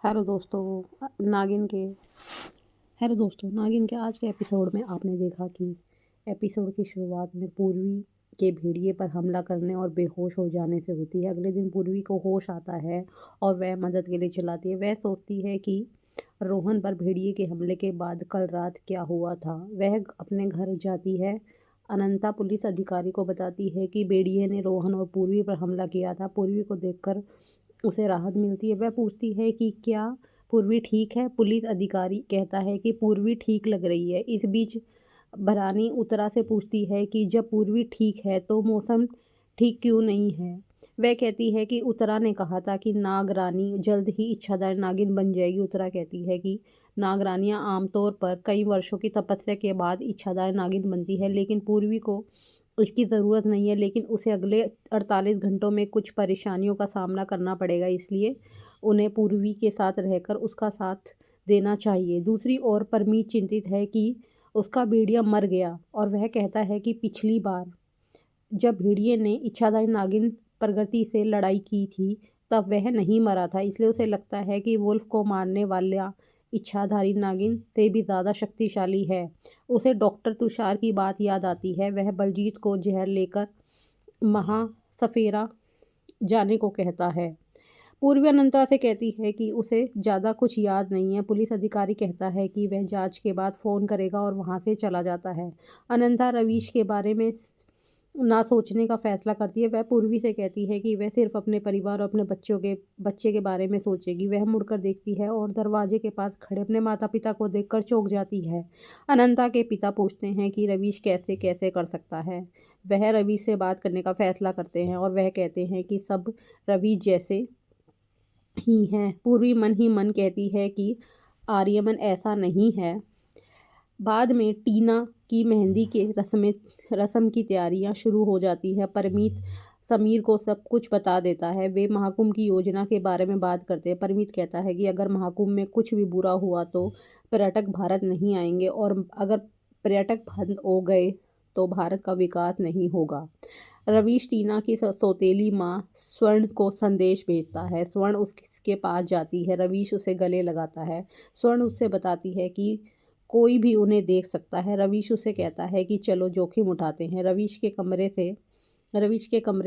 Hello दोस्तों नागिन के हेलो दोस्तों नागिन के आज के एपिसोड में आपने देखा कि एपिसोड की शुरुआत में पूर्वी के भेड़िए पर हमला करने और बेहोश हो जाने से होती है। अगले दिन पूर्वी को होश आता है और वह मदद के लिए चिल्लाती है। वह सोचती है कि रोहन पर भेड़िए के हमले के बाद कल रात क्या हुआ था। वह अपने घर जाती है। अनंता पुलिस अधिकारी को बताती है कि भेड़िए ने रोहन और पूर्वी पर हमला किया था। पूर्वी को देखकर उसे राहत मिलती है। वह पूछती है कि क्या पूर्वी ठीक है। पुलिस अधिकारी कहता है कि पूर्वी ठीक लग रही है। इस बीच भरानी उत्तरा से पूछती है कि जब पूर्वी ठीक है तो मौसम ठीक क्यों नहीं है। वह कहती है कि उत्तरा ने कहा था कि नागरानी जल्द ही इच्छाधारी नागिन बन जाएगी। उत्तरा कहती है कि नागरानियां आमतौर पर कई वर्षों की तपस्या के बाद इच्छाधारी नागिन बनती है, लेकिन पूर्वी को उसकी ज़रूरत नहीं है। लेकिन उसे अगले 48 घंटों में कुछ परेशानियों का सामना करना पड़ेगा, इसलिए उन्हें पूर्वी के साथ रहकर उसका साथ देना चाहिए। दूसरी ओर परमीत चिंतित है कि उसका भेड़िया मर गया और वह कहता है कि पिछली बार जब भेड़िए ने इच्छाधारी नागिन प्रगति से लड़ाई की थी तब वह नहीं मरा था, इसलिए उसे लगता है कि वुल्फ को मारने वाला इच्छाधारी नागिन से भी ज़्यादा शक्तिशाली है। उसे डॉक्टर तुषार की बात याद आती है। वह बलजीत को जहर लेकर महासफेरा जाने को कहता है। पूर्वी अनंता से कहती है कि उसे ज़्यादा कुछ याद नहीं है। पुलिस अधिकारी कहता है कि वह जांच के बाद फ़ोन करेगा और वहां से चला जाता है। अनंता रवीश के बारे में ना सोचने का फैसला करती है। वह पूर्वी से कहती है कि वह सिर्फ अपने परिवार और अपने बच्चे के बारे में सोचेगी। वह मुड़कर देखती है और दरवाजे के पास खड़े अपने माता पिता को देखकर चौंक जाती है। अनंता के पिता पूछते हैं कि रवीश कैसे कैसे कर सकता है। वह रवीश से बात करने का फैसला करते हैं और वह कहते हैं कि सब रवीश जैसे ही हैं। पूर्वी मन ही मन कहती है कि आर्यमन ऐसा नहीं है। बाद में टीना की मेहंदी के रस्म की तैयारियां शुरू हो जाती हैं। परमीत समीर को सब कुछ बता देता है। वे महाकुंभ की योजना के बारे में बात करते हैं। परमीत कहता है कि अगर महाकुंभ में कुछ भी बुरा हुआ तो पर्यटक भारत नहीं आएंगे और अगर पर्यटक बंद हो गए तो भारत का विकास नहीं होगा। रवीश टीना की सौतेली माँ स्वर्ण को संदेश भेजता है। स्वर्ण उसके पास जाती है। रवीश उसे गले लगाता है। स्वर्ण उससे बताती है कि कोई भी उन्हें देख सकता है। रवीश उसे कहता है कि चलो जोखिम उठाते हैं। रवीश के कमरे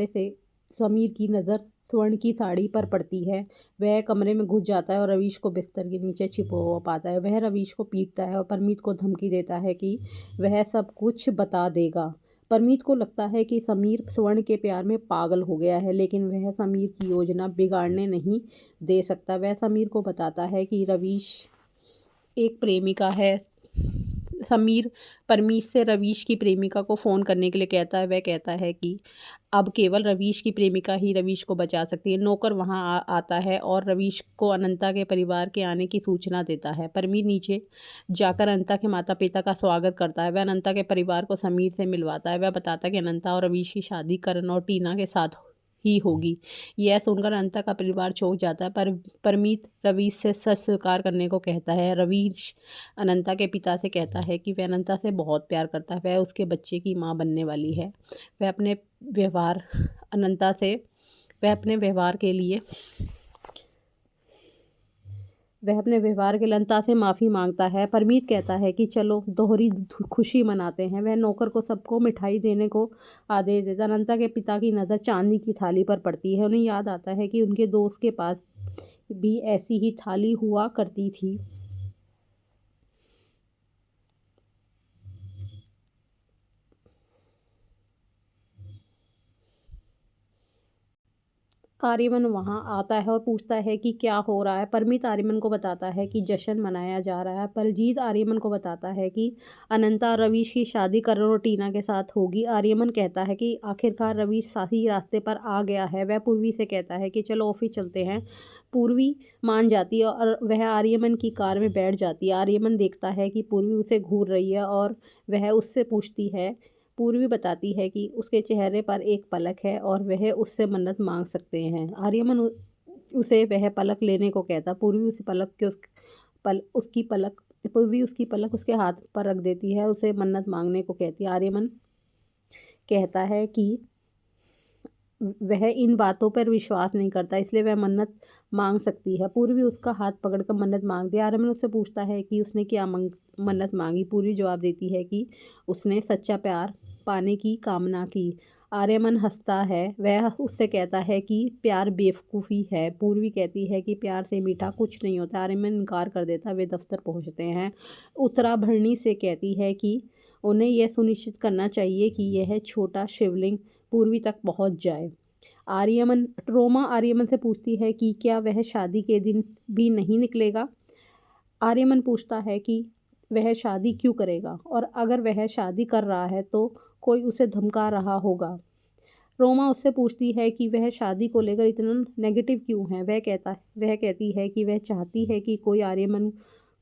से समीर की नज़र स्वर्ण की साड़ी पर पड़ती है। वह कमरे में घुस जाता है और रवीश को बिस्तर के नीचे छिपा हुआ पाता है। वह रवीश को पीटता है और परमीत को धमकी देता है कि वह सब कुछ बता देगा। परमीत को लगता है कि समीर स्वर्ण के प्यार में पागल हो गया है, लेकिन वह समीर की योजना बिगाड़ने नहीं दे सकता। वह समीर को बताता है कि रवीश एक प्रेमिका है। समीर परमीत से रवीश की प्रेमिका को फ़ोन करने के लिए कहता है। वह कहता है कि अब केवल रवीश की प्रेमिका ही रवीश को बचा सकती है। नौकर वहां आता है और रवीश को अनंता के परिवार के आने की सूचना देता है। परमीत नीचे जाकर अनंता के माता पिता का स्वागत करता है। वह अनंता के परिवार को समीर से मिलवाता है। वह बताता है कि अनंता और रवीश की शादी करण और टीना के साथ ही होगी। यह सुनकर अनंता का परिवार चौंक जाता है, पर परमीत रवीश से सच स्वीकार करने को कहता है। रवीश अनंता के पिता से कहता है कि वह अनंता से बहुत प्यार करता है। वह उसके बच्चे की माँ बनने वाली है। वह अपने व्यवहार अनंता से वह अपने व्यवहार के लिए अनंता से माफ़ी मांगता है। परमीत कहता है कि चलो दोहरी खुशी मनाते हैं। वह नौकर को सबको मिठाई देने को आदेश देता है। अनंता के पिता की नज़र चांदी की थाली पर पड़ती है। उन्हें याद आता है कि उनके दोस्त के पास भी ऐसी ही थाली हुआ करती थी। आर्यमन वहां आता है और पूछता है कि क्या हो रहा है। परमीत आर्यमन को बताता है कि जश्न मनाया जा रहा है। बलजीत आर्यमन को बताता है कि अनंता और रवीश की शादी करण और टीना के साथ होगी। आर्यमन कहता है कि आखिरकार रवीश सही रास्ते पर आ गया है। वह पूर्वी से कहता है कि चलो ऑफिस चलते हैं। पूर्वी मान जाती है और वह आर्यमन की कार में बैठ जाती है। आर्यमन देखता है कि पूर्वी उसे घूर रही है और वह उससे पूछती है। पूर्वी बताती है कि उसके चेहरे पर एक पलक है और वह उससे मन्नत मांग सकते हैं। आर्यमन उसे वह पलक लेने को कहता। पूर्वी उस पलक के उसकी पलक पूर्वी उसकी पलक उसके हाथ पर रख देती है। उसे मन्नत मांगने को कहती है। आर्यमन कहता है कि वह इन बातों पर विश्वास नहीं करता, इसलिए वह मन्नत मांग सकती है। पूर्वी उसका हाथ पकड़कर मन्नत मांगती है। आर्यमन उससे पूछता है कि उसने क्या मन्नत मांगी। पूर्वी जवाब देती है कि उसने सच्चा प्यार पाने की कामना की। आर्यमन हंसता है। वह उससे कहता है कि प्यार बेवकूफ़ी है। पूर्वी कहती है कि प्यार से मीठा कुछ नहीं होता। आर्यमन इनकार कर देता। वे दफ्तर पहुंचते हैं। उत्तराभरणी से कहती है कि उन्हें यह सुनिश्चित करना चाहिए कि यह छोटा शिवलिंग पूर्वी तक पहुंच जाए। रोमा आर्यमन से पूछती है कि क्या वह शादी के दिन भी नहीं निकलेगा। आर्यमन पूछता है कि वह शादी क्यों करेगा और अगर वह शादी कर रहा है तो कोई उसे धमका रहा होगा। रोमा उससे पूछती है कि वह शादी को लेकर इतना नेगेटिव क्यों है। वह कहती है कि वह चाहती है कि कोई आर्यमन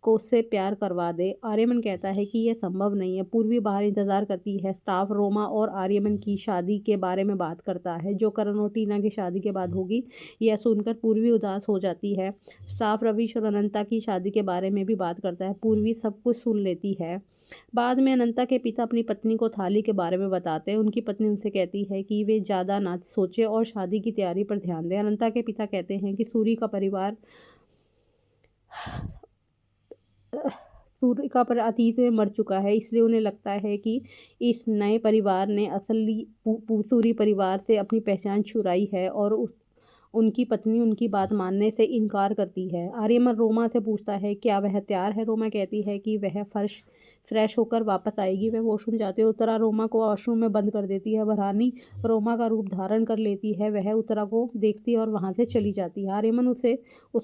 को उससे प्यार करवा दे। आर्यमन कहता है कि यह संभव नहीं है। पूर्वी बाहर इंतजार करती है। स्टाफ रोमा और आर्यमन की शादी के बारे में बात करता है, जो करण और टीना की शादी के बाद होगी। यह सुनकर पूर्वी उदास हो जाती है। स्टाफ रवीश और अनंता की शादी के बारे में भी बात करता है। पूर्वी सब कुछ सुन लेती है। बाद में अनंता के पिता अपनी पत्नी को थाली के बारे में बताते हैं। उनकी पत्नी उनसे कहती है कि वे ज़्यादा ना सोचे और शादी की तैयारी पर ध्यान दें। अनंता के पिता कहते हैं कि सूर्य का पर अतीत में मर चुका है, इसलिए उन्हें लगता है कि इस नए परिवार ने असली सूरी परिवार से अपनी पहचान छुड़ाई है और उनकी पत्नी उनकी बात मानने से इनकार करती है। आर्यमन रोमा से पूछता है क्या वह तैयार है। रोमा कहती है कि वह फ्रेश होकर वापस आएगी। वह वॉशरूम जाते उत्तरा रोमा को वॉशरूम में बंद कर देती है। वरानी रोमा का रूप धारण कर लेती है। वह उत्तरा को देखती है और वहाँ से चली जाती है। आर्यमन उस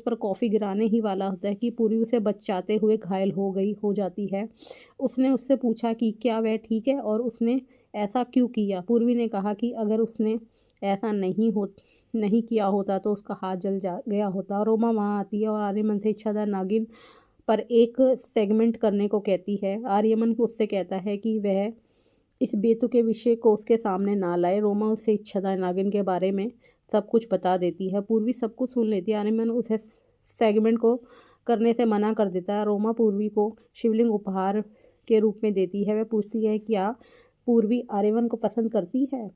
पर कॉफ़ी गिराने ही वाला होता है कि पूरी उसे बचाते हुए घायल हो जाती है। उसने उससे पूछा कि क्या वह ठीक है और उसने ऐसा क्यों किया। पूर्वी ने कहा कि अगर उसने ऐसा नहीं किया होता तो उसका हाथ जल गया होता। रोमा वहाँ आती है और आर्यमन से इच्छाधार नागिन पर एक सेगमेंट करने को कहती है। आर्यमन उससे कहता है कि वह इस बेतुके विषय को उसके सामने ना लाए। रोमा उससे इच्छाधार नागिन के बारे में सब कुछ बता देती है। पूर्वी सब कुछ सुन लेती है। आर्यमन उसे सेगमेंट को करने से मना कर देता है। रोमा पूर्वी को शिवलिंग उपहार के रूप में देती है। वह पूछती है क्या पूर्वी आर्यमन को पसंद करती है।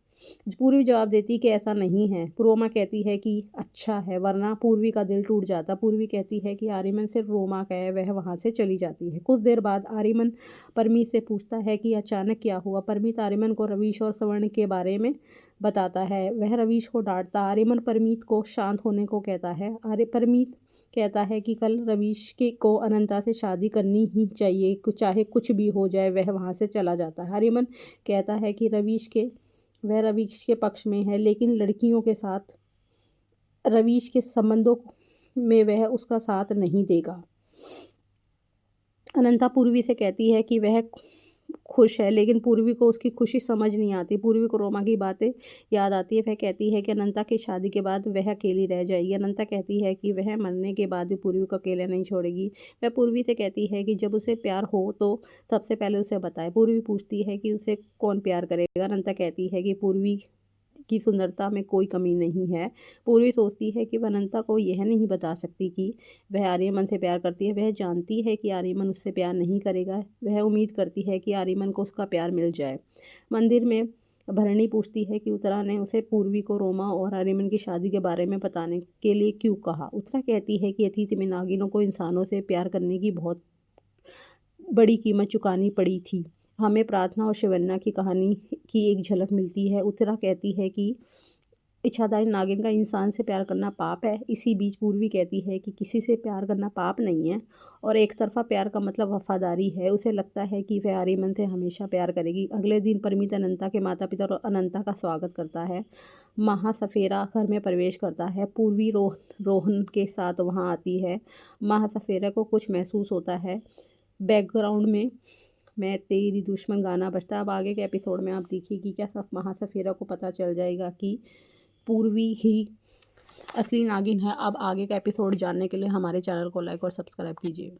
पूर्वी जवाब देती कि ऐसा नहीं है। रोमा कहती है कि अच्छा है, वरना पूर्वी का दिल टूट जाता। पूर्वी कहती है कि आर्यमन सिर्फ रोमा का है। वह वहाँ से चली जाती है। कुछ देर बाद आर्यमन परमीत से पूछता है कि अचानक क्या हुआ। परमीत आर्यमन को रवीश और स्वर्ण के बारे में बताता है। वह रवीश को डांटता। आर्यमन परमीत को शांत होने को कहता है। परमीत कहता है कि कल रवीश को अनंता से शादी करनी ही चाहिए, चाहे कुछ भी हो जाए। वह वहाँ से चला जाता है। आर्यमन कहता है कि वह रवीश के पक्ष में है, लेकिन लड़कियों के साथ रवीश के संबंधों में वह उसका साथ नहीं देगा। अनंता पूर्वी से कहती है कि वह खुश है, लेकिन पूर्वी को उसकी खुशी समझ नहीं आती। पूर्वी को रोमा की बातें याद आती है। वह कहती है कि अनंता की शादी के बाद वह अकेली रह जाएगी। अनंता कहती है कि वह मरने के बाद भी पूर्वी को अकेले नहीं छोड़ेगी। वह पूर्वी से कहती है कि जब उसे प्यार हो तो सबसे पहले उसे बताए। पूर्वी पूछती है कि उसे कौन प्यार करेगा। अनंता कहती है कि पूर्वी की सुंदरता में कोई कमी नहीं है। पूर्वी सोचती है कि वह अनंता को यह नहीं बता सकती कि वह आर्यमन से प्यार करती है। वह जानती है कि आर्यमन उससे प्यार नहीं करेगा। वह उम्मीद करती है कि आर्यमन को उसका प्यार मिल जाए। मंदिर में भरणी पूछती है कि उत्तरा ने उसे पूर्वी को रोमा और आर्यमन की शादी के बारे में बताने के लिए क्यों कहा। उत्तरा कहती है कि अतीत में नागिनों को इंसानों से प्यार करने की बहुत बड़ी कीमत चुकानी पड़ी थी। हमें प्रार्थना और शिवन्ना की कहानी की एक झलक मिलती है। उत्तरा कहती है कि इच्छाधारी नागिन का इंसान से प्यार करना पाप है। इसी बीच पूर्वी कहती है कि किसी से प्यार करना पाप नहीं है और एक तरफा प्यार का मतलब वफादारी है। उसे लगता है कि वह आर्यमन से हमेशा प्यार करेगी। अगले दिन परमीत अनंता के माता पिता और अनंता का स्वागत करता है। महासफेरा घर में प्रवेश करता है। पूर्वी रोहन के साथ वहाँ आती है। महासफेरा को कुछ महसूस होता है। बैकग्राउंड में मैं तेरी दुश्मन गाना बजता है। अब आगे के एपिसोड में आप देखिए कि क्या सब महासफेरा को पता चल जाएगा कि पूर्वी ही असली नागिन है। अब आगे का एपिसोड जानने के लिए हमारे चैनल को लाइक और सब्सक्राइब कीजिए।